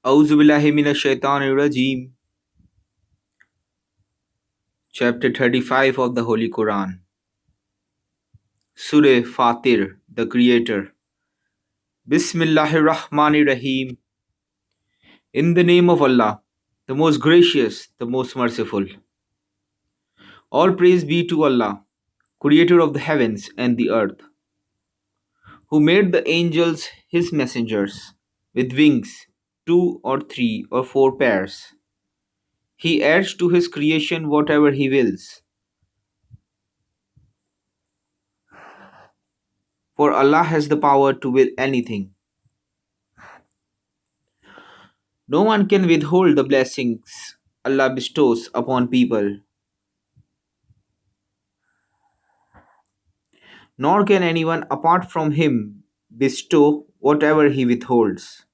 Auzu billahi minash shaitanir rajim. Chapter 35 of the Holy Quran. Surah Fatir, the Creator. Bismillahir Rahmanir Rahim. In the name of Allah, the most gracious, the most merciful. All praise be to Allah, Creator of the heavens and the earth, who made the angels His messengers, with wings, 2 or 3 or 4 pairs. He adds to His creation whatever He wills. For Allah has the power to will anything. No one can withhold the blessings Allah bestows upon people, nor can anyone apart from Him bestow whatever He withholds.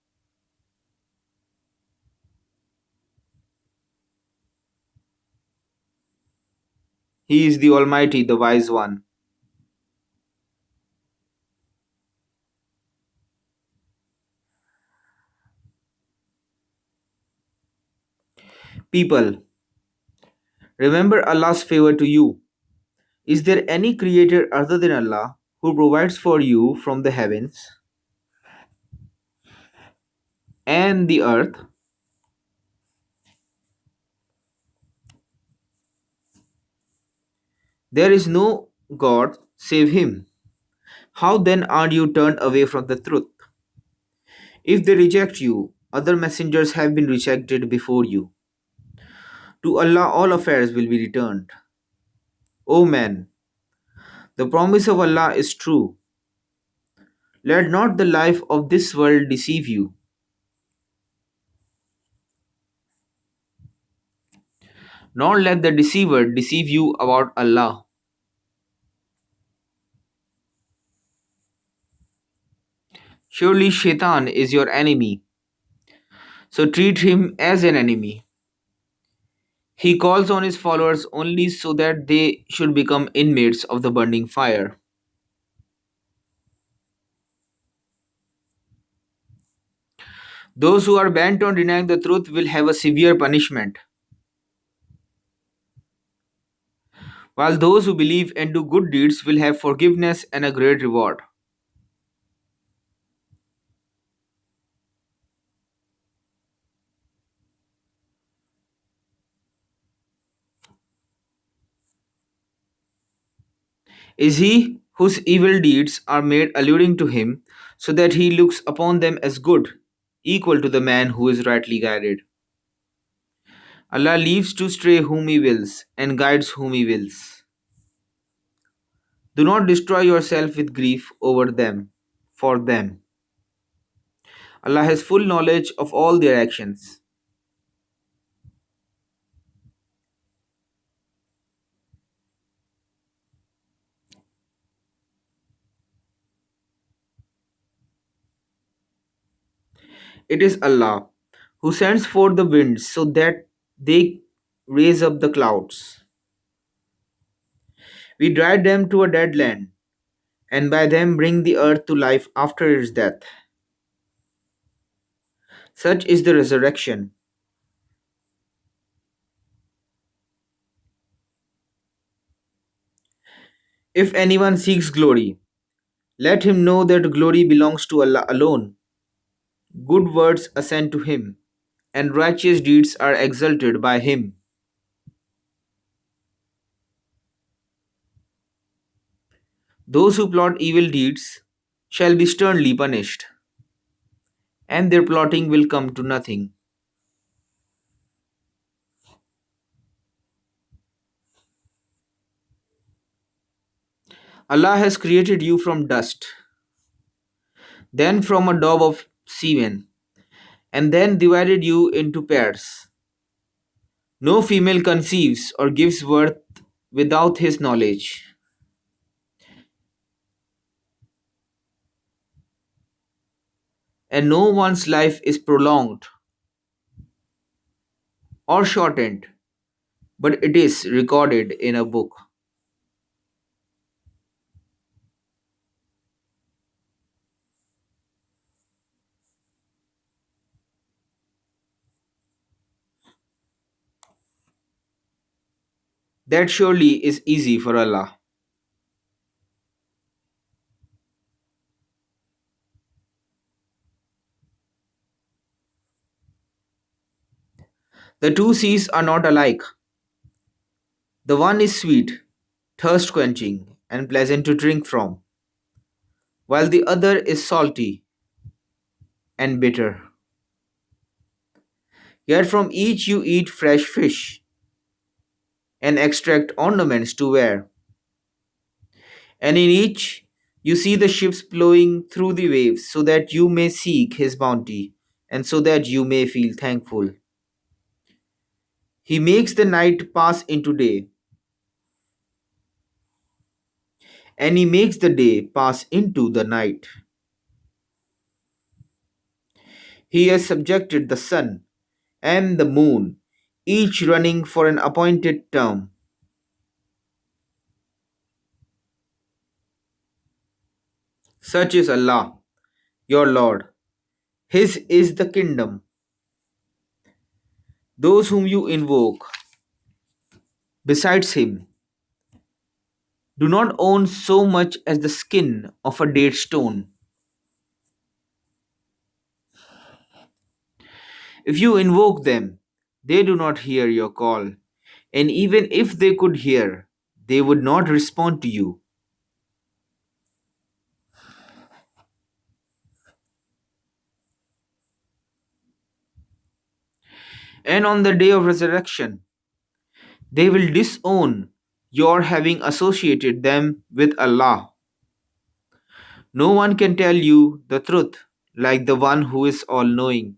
He is the Almighty, the Wise One. People, remember Allah's favor to you. Is there any creator other than Allah who provides for you from the heavens and the earth? There is no God save Him. How then are you turned away from the truth? If they reject you, other messengers have been rejected before you. To Allah all affairs will be returned. O man, the promise of Allah is true. Let not the life of this world deceive you, nor let the deceiver deceive you about Allah. Surely Shaitan is your enemy, so treat him as an enemy. He calls on his followers only so that they should become inmates of the burning fire. Those who are bent on denying the truth will have a severe punishment, while those who believe and do good deeds will have forgiveness and a great reward. Is he whose evil deeds are made alluring to him, so that he looks upon them as good, equal to the man who is rightly guided? Allah leaves to stray whom He wills and guides whom He wills. Do not destroy yourself with grief over them, for them. Allah has full knowledge of all their actions. It is Allah who sends forth the winds so that they raise up the clouds. We drive them to a dead land, and by them bring the earth to life after its death. Such is the resurrection. If anyone seeks glory, let him know that glory belongs to Allah alone. Good words ascend to Him, and righteous deeds are exalted by Him. Those who plot evil deeds shall be sternly punished, and their plotting will come to nothing. Allah has created you from dust, then from a daub of semen, and then divided you into pairs. No female conceives or gives birth without His knowledge, and no one's life is prolonged or shortened, but it is recorded in a book. That surely is easy for Allah. The two seas are not alike. The one is sweet, thirst quenching, and pleasant to drink from, while the other is salty and bitter. Yet from each you eat fresh fish and extract ornaments to wear, and in each you see the ships plowing through the waves so that you may seek his bounty and so that you may feel thankful. He makes the night pass into day, and he makes the day pass into the night. He has subjected the sun and the moon, each running for an appointed term. Such is Allah, your Lord. His is the kingdom. Those whom you invoke besides him do not own so much as the skin of a date stone. If you invoke them, they do not hear your call, and even if they could hear, they would not respond to you. And on the day of resurrection, they will disown your having associated them with Allah. No one can tell you the truth like the one who is all knowing.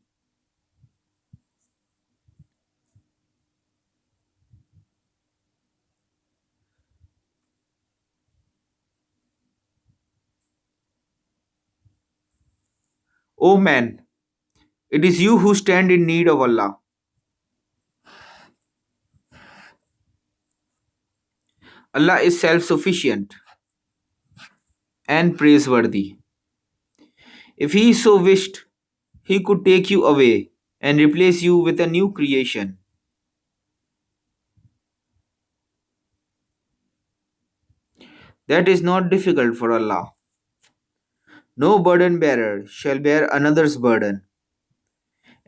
O man, it is you who stand in need of Allah. Allah is self sufficient and praiseworthy. If He so wished, He could take you away and replace you with a new creation. That is not difficult for Allah. No burden bearer shall bear another's burden.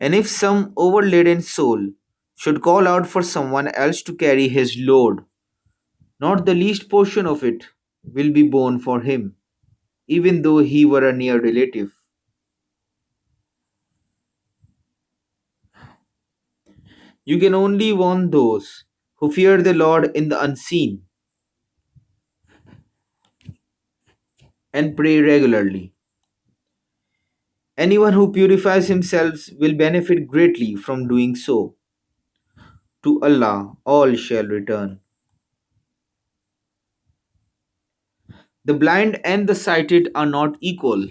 And if some overladen soul should call out for someone else to carry his load, not the least portion of it will be borne for him, even though he were a near relative. You can only warn those who fear the Lord in the unseen and pray regularly. Anyone who purifies himself will benefit greatly from doing so. To Allah all shall return. The blind and the sighted are not equal,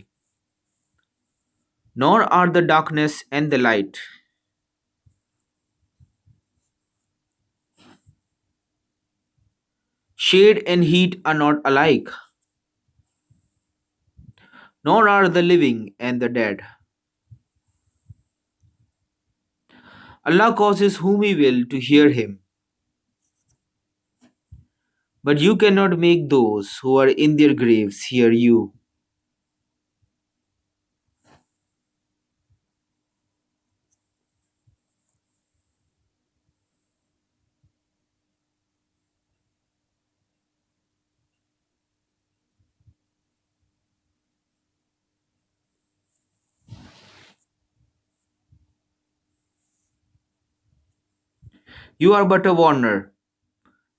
nor are the darkness and the light. Shade and heat are not alike, nor are the living and the dead. Allah causes whom He will to hear Him, but you cannot make those who are in their graves hear you. You are but a warner.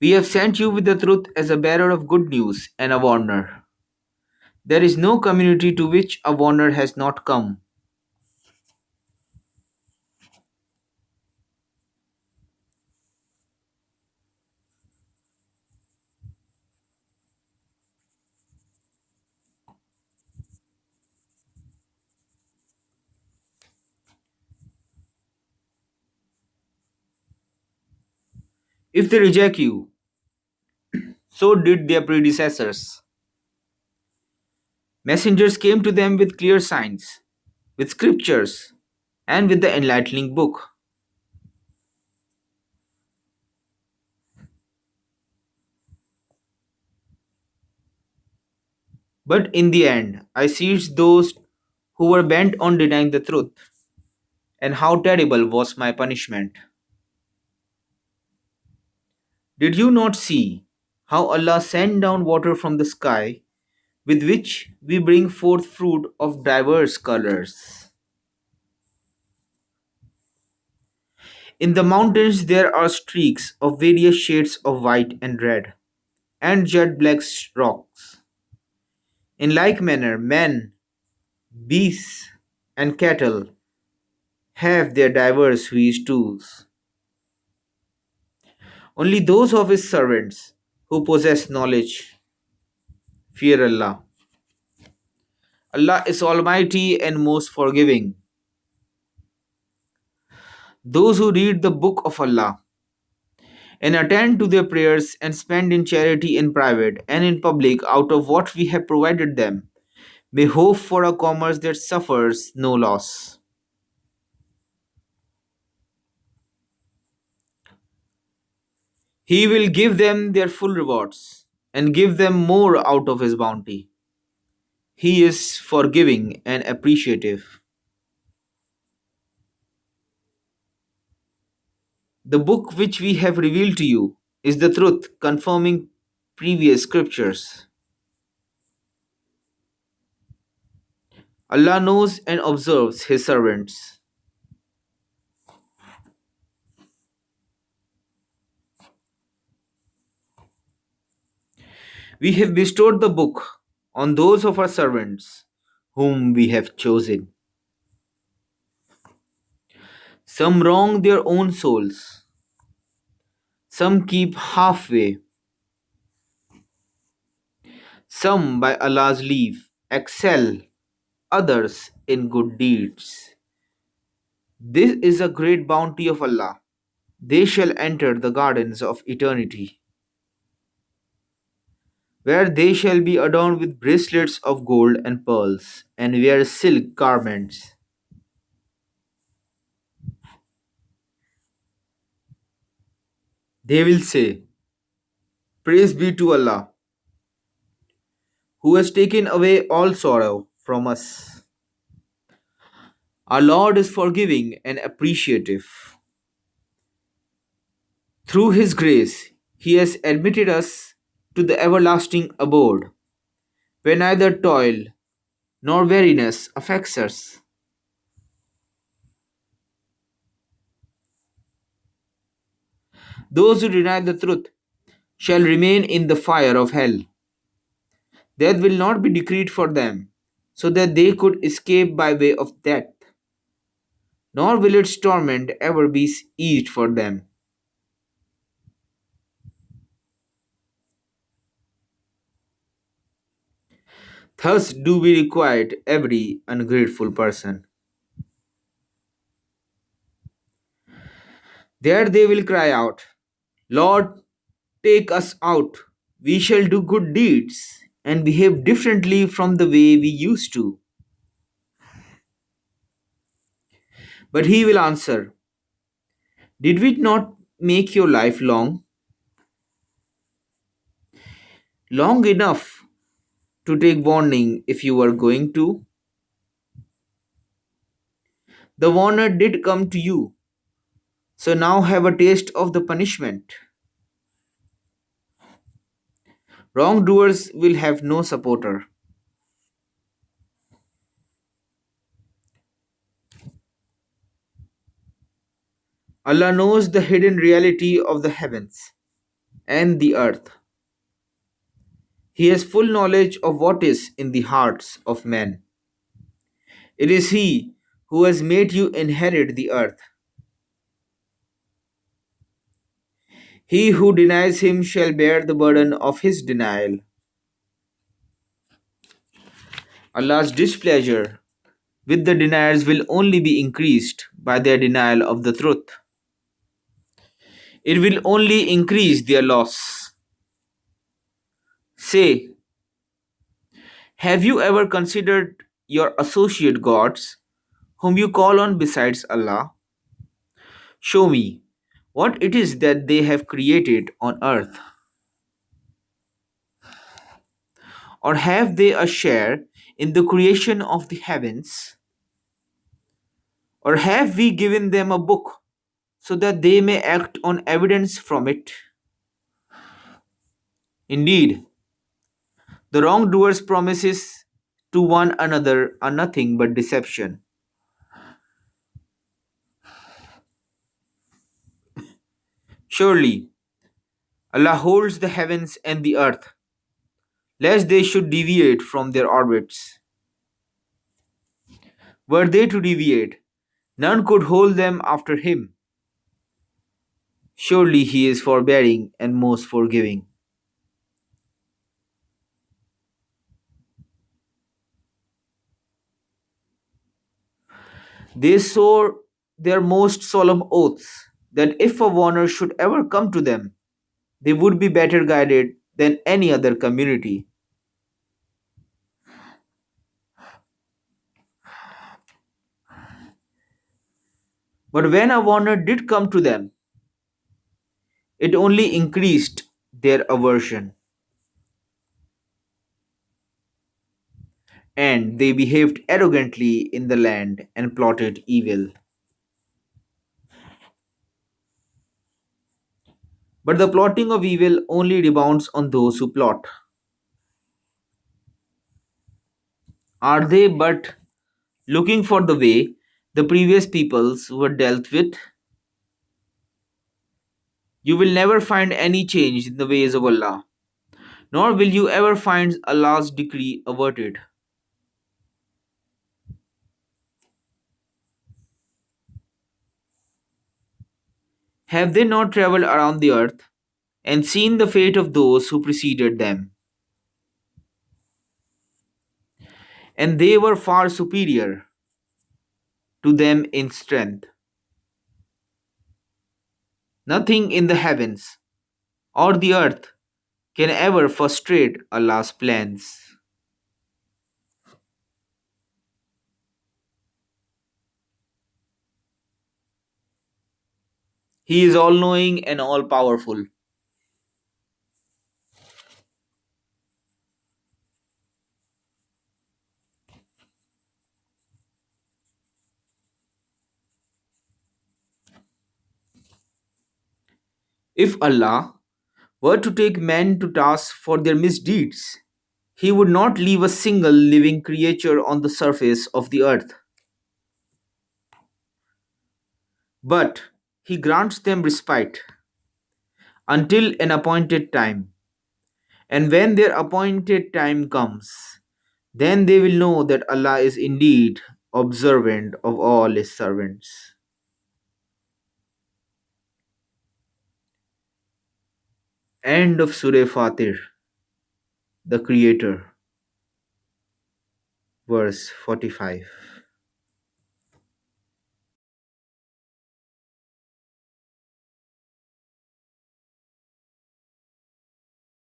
We have sent you with the truth as a bearer of good news and a warner. There is no community to which a warner has not come. If they reject you, so did their predecessors. Messengers came to them with clear signs, with scriptures, and with the enlightening book. But in the end, I seized those who were bent on denying the truth. And how terrible was my punishment! Did you not see how Allah sent down water from the sky, with which we bring forth fruit of diverse colors? In the mountains there are streaks of various shades of white and red, and jet black rocks. In like manner, men, beasts, and cattle have their diverse ways too. Only those of his servants who possess knowledge fear Allah. Allah is Almighty and most forgiving. Those who read the book of Allah and attend to their prayers and spend in charity in private and in public out of what we have provided them may hope for a commerce that suffers no loss. He will give them their full rewards and give them more out of his bounty. He is forgiving and appreciative. The book which we have revealed to you is the truth, confirming previous scriptures. Allah knows and observes His servants. We have bestowed the book on those of our servants whom we have chosen. Some wrong their own souls, some keep halfway, some by Allah's leave excel others in good deeds. This is a great bounty of Allah. They shall enter the gardens of eternity, where they shall be adorned with bracelets of gold and pearls, and wear silk garments. They will say, praise be to Allah, who has taken away all sorrow from us. Our Lord is forgiving and appreciative. Through His grace, He has admitted us to the everlasting abode, where neither toil nor weariness affects us. Those who deny the truth shall remain in the fire of hell. Death will not be decreed for them, so that they could escape by way of death, nor will its torment ever be eased for them. Thus do we requite every ungrateful person. There they will cry out, Lord, take us out. We shall do good deeds and behave differently from the way we used to. But he will answer, did we not make your life long? Long enough to take warning if you were going to? The warner did come to you, so now have a taste of the punishment. Wrongdoers will have no supporter. Allah knows the hidden reality of the heavens and the earth. He has full knowledge of what is in the hearts of men. It is He who has made you inherit the earth. He who denies Him shall bear the burden of his denial. Allah's displeasure with the deniers will only be increased by their denial of the truth. It will only increase their loss. Say, have you ever considered your associate gods whom you call on besides Allah? Show me what it is that they have created on earth. Or have they a share in the creation of the heavens? Or have we given them a book so that they may act on evidence from it? Indeed, the wrongdoers' promises to one another are nothing but deception. Surely, Allah holds the heavens and the earth, lest they should deviate from their orbits. Were they to deviate, none could hold them after Him. Surely He is forbearing and most forgiving. They swore their most solemn oaths that if a warner should ever come to them, they would be better guided than any other community. But when a warner did come to them, it only increased their aversion, and they behaved arrogantly in the land and plotted evil. But the plotting of evil only rebounds on those who plot. Are they but looking for the way the previous peoples were dealt with? You will never find any change in the ways of Allah, nor will you ever find Allah's decree averted. Have they not traveled around the earth and seen the fate of those who preceded them? And they were far superior to them in strength. Nothing in the heavens or the earth can ever frustrate Allah's plans. He is all knowing and all powerful. If Allah were to take men to task for their misdeeds, He would not leave a single living creature on the surface of the earth, but He grants them respite until an appointed time. And when their appointed time comes, then they will know that Allah is indeed observant of all His servants. End of Surah Fatir, the Creator, verse 45.